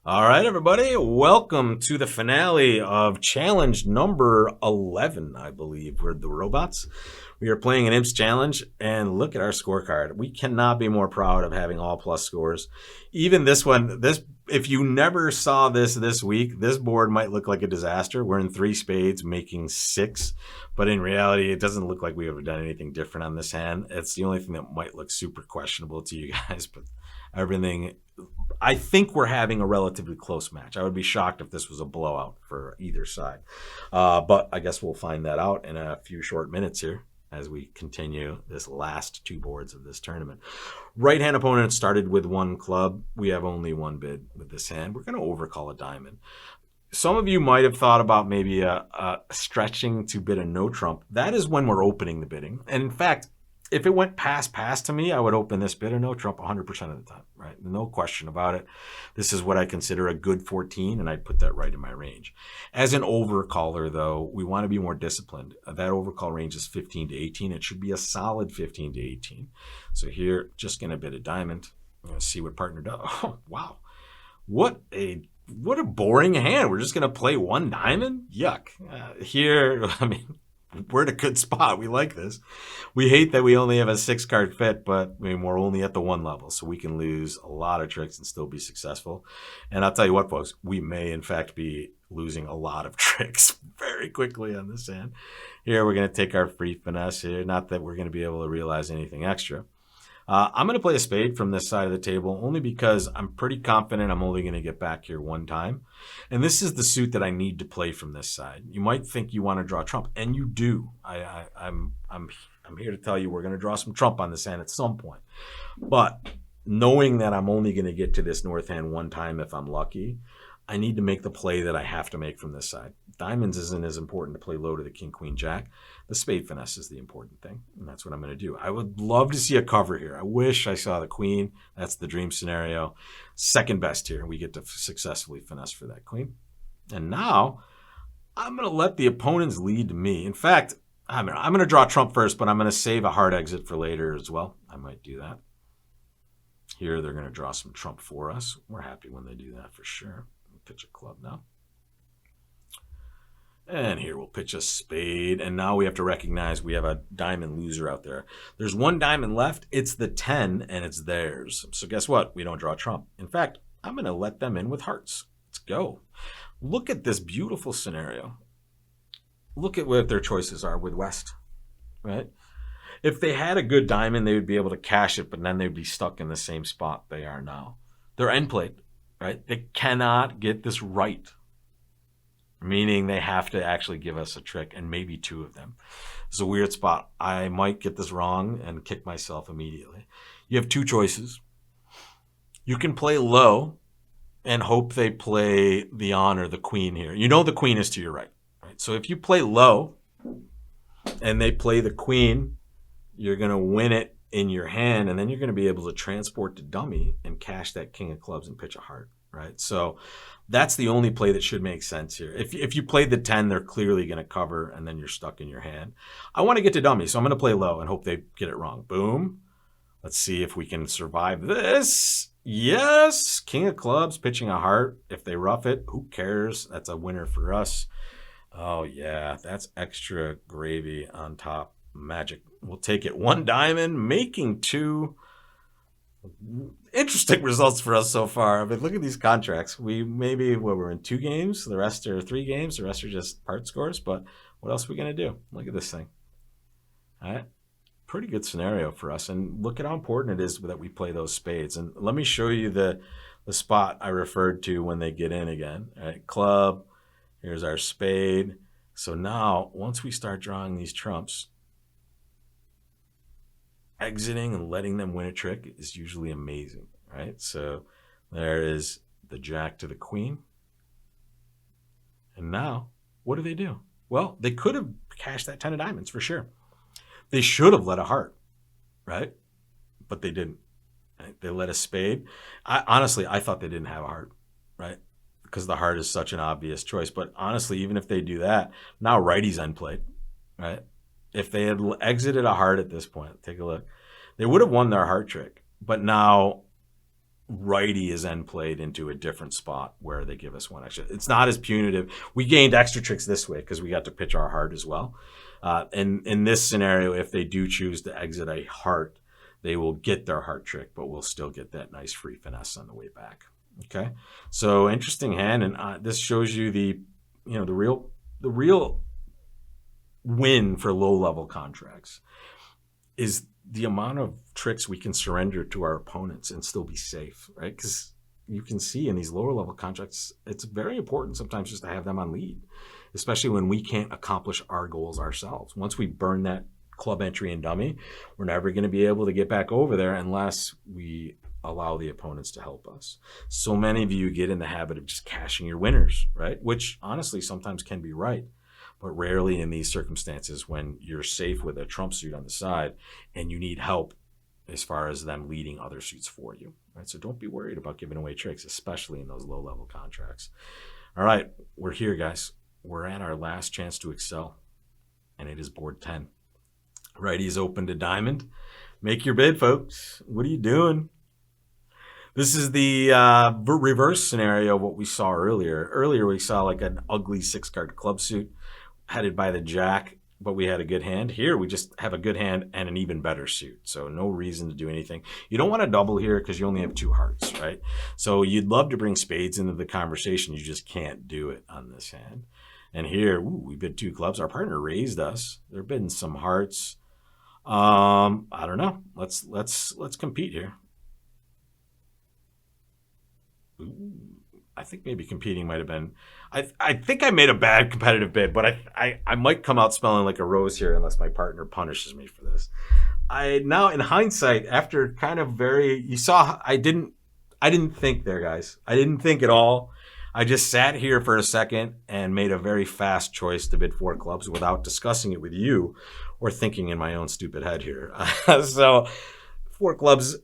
All right, everybody, welcome to the finale of challenge number 11, I believe. We're the robots. We are playing an Imps challenge, and look at our scorecard. We cannot be more proud of having all plus scores. Even this one, if you never saw this week, this board might look like a disaster. We're in three spades, making six, but in reality, it doesn't look like we have done anything different on this hand. It's the only thing that might look super questionable to you guys, but everything I think we're having a relatively close match. I would be shocked if this was a blowout for either side. But I guess we'll find that out in a few short minutes here as we continue this last two boards of this tournament. Right hand opponent started with one club. We have only one bid with this hand. We're going to overcall a diamond. Some of you might have thought about maybe a stretching to bid a no trump. That is when we're opening the bidding. And in fact, if it went pass to me, I would open this bid or no trump 100% of the time, right? No question about it. This is what I consider a good 14, and I'd put that right in my range. As an overcaller, though, we want to be more disciplined. That overcall range is 15 to 18. It should be a solid 15 to 18. So here, just going to bid a diamond. I'm going to see what partner does. Oh, wow. What a boring hand. We're just going to play one diamond? Yuck. Here, I mean, we're in a good spot. We like this. We hate that we only have a 6-card fit, but I mean, we're only at the one level, so we can lose a lot of tricks and still be successful. And I'll tell you what, folks, we may in fact be losing a lot of tricks very quickly on this hand. Here, we're going to take our free finesse here. Not that we're going to be able to realize anything extra. I'm going to play a spade from this side of the table only because I'm pretty confident I'm only going to get back here one time. And this is the suit that I need to play from this side. You might think you want to draw trump, and you do. I'm here to tell you we're going to draw some trump on this hand at some point. But knowing that I'm only going to get to this north hand one time if I'm lucky, I need to make the play that I have to make from this side. Diamonds isn't as important to play low to the king, queen, jack. The spade finesse is the important thing, and that's what I'm going to do. I would love to see a cover here. I wish I saw the queen. That's the dream scenario. Second best here. We get to successfully finesse for that queen. And now I'm going to let the opponents lead me. In fact, I'm going to draw trump first, but I'm going to save a hard exit for later as well. I might do that. Here, they're going to draw some trump for us. We're happy when they do that for sure. We'll pitch a club now. And here we'll pitch a spade. And now we have to recognize we have a diamond loser out there. There's one diamond left. It's the 10, and it's theirs. So guess what? We don't draw trump. In fact, I'm going to let them in with hearts. Let's go. Look at this beautiful scenario. Look at what their choices are with West, right? If they had a good diamond, they would be able to cash it, but then they'd be stuck in the same spot they are now. They're end plate, right? They cannot get this right, meaning they have to actually give us a trick, and maybe two of them. It's a weird spot. I might get this wrong and kick myself immediately. You have two choices. You can play low and hope they play the on or the queen here. You know the queen is to your right, right? So if you play low and they play the queen, you're going to win it in your hand, and then you're going to be able to transport to dummy and cash that king of clubs and pitch a heart, right? So that's the only play that should make sense here. If you played the 10, they're clearly going to cover, and then you're stuck in your hand. I want to get to dummy, so I'm going to play low and hope they get it wrong. Boom. Let's see if we can survive this. Yes, king of clubs pitching a heart. If they rough it, who cares? That's a winner for us. Oh, yeah, that's extra gravy on top. Magic. We'll take it. One diamond, making two. Interesting results for us so far. I mean, look at these contracts. We're in 2 games. The rest are 3 games. The rest are just part scores. But what else are we going to do? Look at this thing. All right. Pretty good scenario for us. And look at how important it is that we play those spades. And let me show you the spot I referred to when they get in again. All right. Club. Here's our spade. So now, once we start drawing these trumps, exiting and letting them win a trick is usually amazing, right? So there is the jack to the queen. And now, what do? Well, they could have cashed that 10 of diamonds for sure. They should have let a heart, right? But they didn't. Right? They let a spade. Honestly, I thought they didn't have a heart, right? Because the heart is such an obvious choice. But honestly, even if they do that, now righty's unplayed, right? If they had exited a heart at this point, take a look, they would have won their heart trick. But now righty is then played into a different spot where they give us one extra. It's not as punitive. We gained extra tricks this way because we got to pitch our heart as well. And in this scenario, if they do choose to exit a heart, they will get their heart trick, but we'll still get that nice free finesse on the way back. Okay, so interesting hand, and this shows you the real win for low level contracts is the amount of tricks we can surrender to our opponents and still be safe, right? Because you can see in these lower level contracts, it's very important sometimes just to have them on lead, especially when we can't accomplish our goals ourselves. Once we burn that club entry and dummy, we're never going to be able to get back over there unless we allow the opponents to help us. So many of you get in the habit of just cashing your winners, right? Which honestly sometimes can be right, but rarely in these circumstances when you're safe with a trump suit on the side and you need help as far as them leading other suits for you, right? So don't be worried about giving away tricks, especially in those low-level contracts. All right, we're here, guys. We're at our last chance to excel, and it is board 10. Righty's open to diamond. Make your bid, folks. What are you doing? This is the reverse scenario of what we saw earlier. Earlier, we saw like an ugly 6-card club suit headed by the jack, but we had a good hand. Here, we just have a good hand and an even better suit, so no reason to do anything. You don't want to double here because you only have 2 hearts, right? So you'd love to bring spades into the conversation. You just can't do it on this hand. And here, we bid 2 clubs. Our partner raised us. They're bidding some hearts. I don't know. Let's compete here. Ooh, I think maybe competing might have been. I think I made a bad competitive bid, but I might come out smelling like a rose here unless my partner punishes me for this. Now in hindsight, after kind of you saw I didn't think there, guys. I didn't think at all. I just sat here for a second and made a very fast choice to bid 4 clubs without discussing it with you or thinking in my own stupid head here. So 4 clubs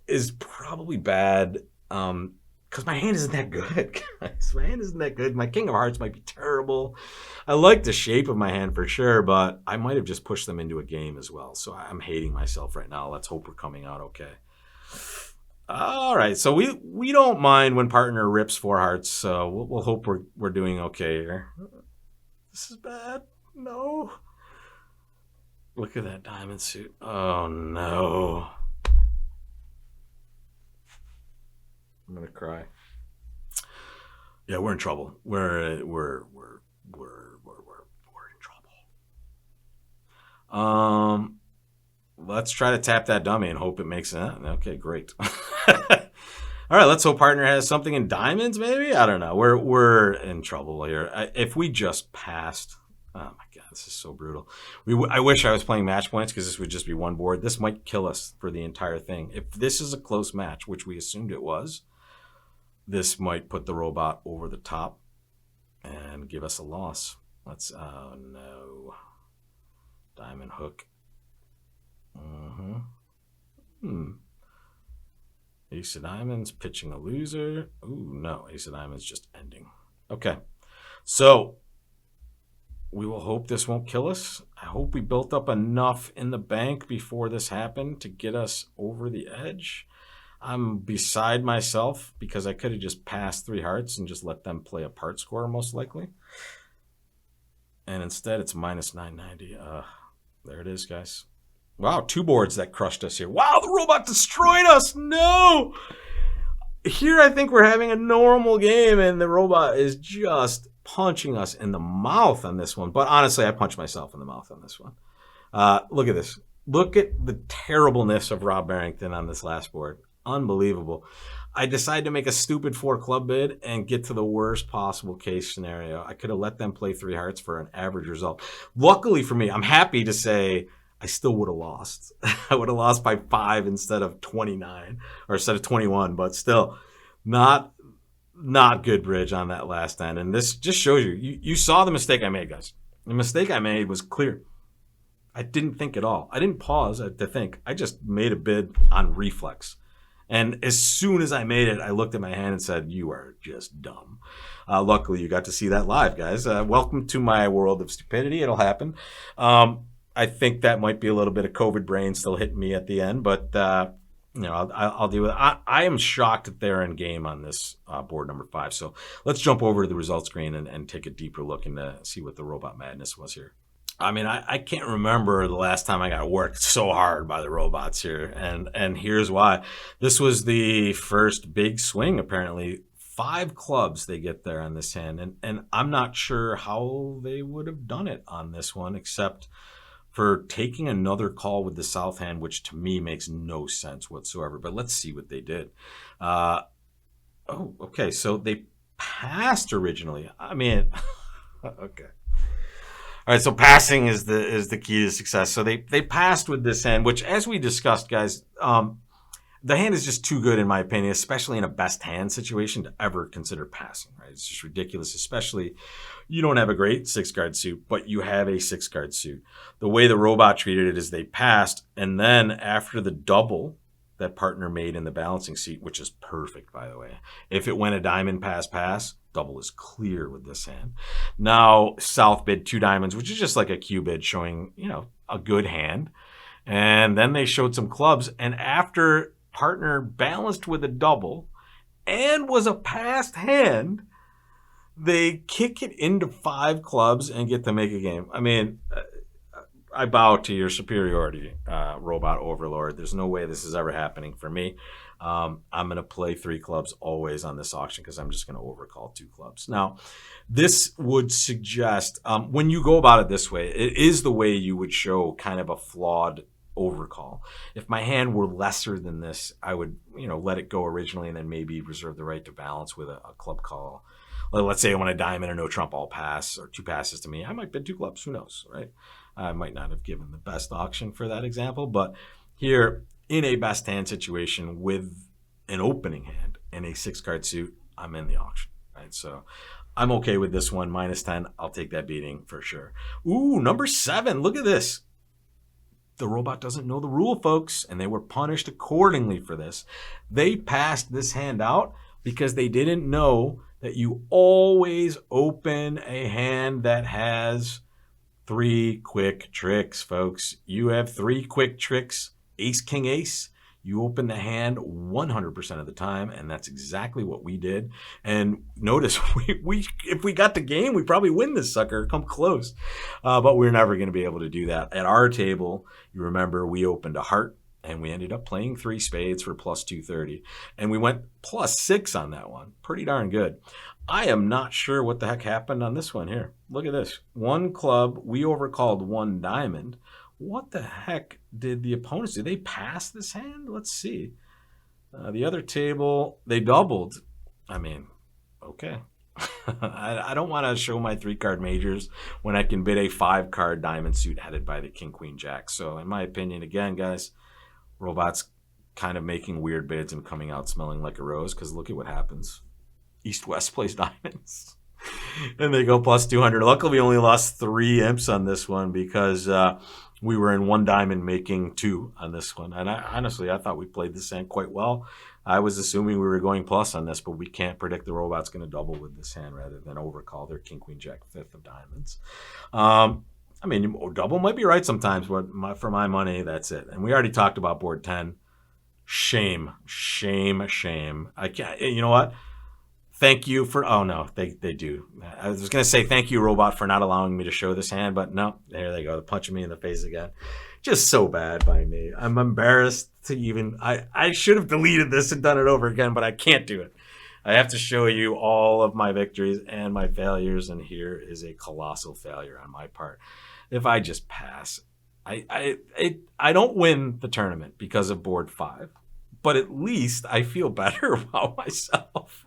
is probably bad. Because my hand isn't that good, guys. My hand isn't that good. My king of hearts might be terrible. I like the shape of my hand for sure, but I might have just pushed them into a game as well. So I'm hating myself right now. Let's hope we're coming out okay. All right, so we don't mind when partner rips 4 hearts, so we'll hope we're doing okay here. This is bad. No. Look at that diamond suit. Oh no. I'm gonna cry. Yeah, we're in trouble. We're in trouble. Let's try to tap that dummy and hope it makes it. Okay, great. All right, let's hope partner has something in diamonds. Maybe, I don't know. We're in trouble here. If we just passed. Oh my god, this is so brutal. I wish I was playing match points because this would just be one board. This might kill us for the entire thing. If this is a close match, which we assumed it was, this might put the robot over the top and give us a loss. Oh no. Diamond hook. Ace of diamonds, pitching a loser. Ooh, no. Ace of diamonds just ending. Okay. So we will hope this won't kill us. I hope we built up enough in the bank before this happened to get us over the edge. I'm beside myself because I could have just passed 3 hearts and just let them play a part score most likely. And instead it's minus 990. There it is, guys. Wow, 2 boards that crushed us here. Wow, the robot destroyed us. No. Here I think we're having a normal game and the robot is just punching us in the mouth on this one. But honestly, I punched myself in the mouth on this one. Look at this. Look at the terribleness of Rob Barrington on this last board. Unbelievable. I decided to make a stupid 4 club bid and get to the worst possible case scenario. I could have let them play 3 hearts for an average result. Luckily for me, I'm happy to say I still would have lost. I would have lost by 5 instead of 29 or instead of 21, but still not good bridge on that last end. And this just shows you saw the mistake I made, guys. The mistake I made was clear. I didn't think at all. I didn't pause to think. I just made a bid on reflex. And as soon as I made it, I looked at my hand and said, you are just dumb. Luckily, you got to see that live, guys. Welcome to my world of stupidity. It'll happen. I think that might be a little bit of COVID brain still hitting me at the end. But I'll deal with it. I am shocked that they're in game on this board number 5. So let's jump over to the results screen and take a deeper look and see what the robot madness was here. I mean, I can't remember the last time I got worked so hard by the robots here. And here's why. This was the first big swing, apparently. 5 clubs they get there on this hand. And I'm not sure how they would have done it on this one, except for taking another call with the south hand, which to me makes no sense whatsoever. But let's see what they did. Okay. So they passed originally. I mean, okay. All right, so passing is the key to success. So they passed with this hand, which, as we discussed, guys, the hand is just too good, in my opinion, especially in a best hand situation, to ever consider passing. Right? It's just ridiculous, especially you don't have a great 6-card suit, but you have a 6-card suit. The way the robot treated it is they passed, and then after the double that partner made in the balancing seat, which is perfect, by the way. If it went a diamond pass, double is clear with this hand. Now, south bid 2 diamonds, which is just like a Q bid showing, a good hand. And then they showed some clubs. And after partner balanced with a double and was a passed hand, they kick it into 5 clubs and get to make a game. I mean, I bow to your superiority, robot overlord. There's no way this is ever happening for me. I'm going to play 3 clubs always on this auction because I'm just going to overcall 2 clubs. Now, this would suggest, when you go about it this way, it is the way you would show kind of a flawed overcall. If my hand were lesser than this, I would, let it go originally and then maybe reserve the right to balance with a club call. Let's say I want a diamond or no trump, all pass, or 2 passes to me. I might bid 2 clubs. Who knows, right? I might not have given the best auction for that example, but here in a best hand situation with an opening hand and a 6-card suit, I'm in the auction, right? So I'm okay with this one. -10, I'll take that beating for sure. Ooh, number 7, look at this. The robot doesn't know the rule, folks, and they were punished accordingly for this. They passed this hand out because they didn't know that you always open a hand that has 3 quick tricks, folks. You have 3 quick tricks, ace, king, ace. You open the hand 100% of the time, and that's exactly what we did. And notice, if we got the game, we probably win this sucker, come close. But we're never going to be able to do that. At our table, you remember we opened a heart, and we ended up playing 3 spades for plus 230. And we went plus 6 on that one. Pretty darn good. I am not sure what the heck happened on this one here. Look at this. 1 club, we overcalled 1 diamond. What the heck did the opponents do? They pass this hand? Let's see. The other table, they doubled. I mean, okay. I don't want to show my 3-card majors when I can bid a 5-card diamond suit headed by the king, queen, jack. So in my opinion, again, guys, robot's kind of making weird bids and coming out smelling like a rose, because look at what happens. East-West plays diamonds. And they go plus 200. Luckily, we only lost 3 imps on this one because we were in 1 diamond making 2 on this one. And honestly, I thought we played this hand quite well. I was assuming we were going plus on this, but we can't predict the robot's going to double with this hand rather than overcall their king, queen, jack, 5th of diamonds. I mean, double might be right sometimes, but for my money, that's it. And we already talked about board 10. Shame. I can't, you know what? Thank you for, oh no, they do. I was going to say thank you, robot, for not allowing me to show this hand, but no, there they go. They're punching me in the face again. Just so bad by me. I'm embarrassed to even, I should have deleted this and done it over again, but I can't do it. I have to show you all of my victories and my failures, and here is a colossal failure on my part. If I just pass, I don't win the tournament because of board 5. But at least I feel better about myself.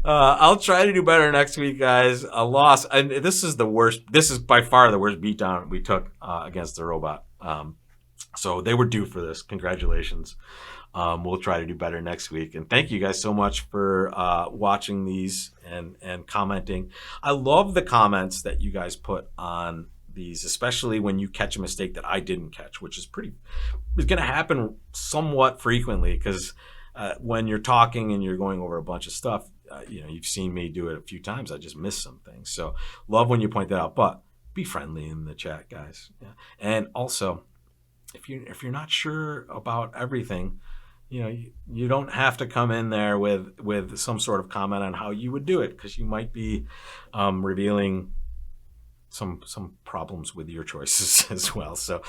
I'll try to do better next week, guys. A loss, and this is the worst. This is by far the worst beatdown we took against the robot. So they were due for this. Congratulations. We'll try to do better next week. And thank you guys so much for watching these and commenting. I love the comments that you guys put on these, especially when you catch a mistake that I didn't catch, which is going to happen somewhat frequently because when you're talking and you're going over a bunch of stuff, you've seen me do it a few times. I just miss some things. So love when you point that out, but be friendly in the chat, guys. Yeah. And also, if you're not sure about everything, you don't have to come in there with some sort of comment on how you would do it, because you might be revealing some problems with your choices as well. So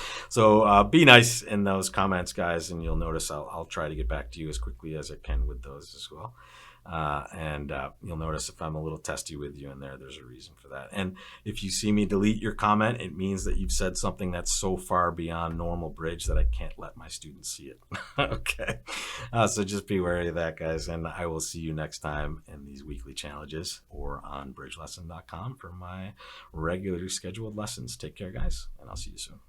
be nice in those comments, guys, and you'll notice I'll try to get back to you as quickly as I can with those as well. And you'll notice if I'm a little testy with you in there, there's a reason for that. And if you see me delete your comment, it means that you've said something that's so far beyond normal bridge that I can't let my students see it. Okay. So just be wary of that, guys. And I will see you next time in these weekly challenges or on bridgelesson.com for my regularly scheduled lessons. Take care, guys, and I'll see you soon.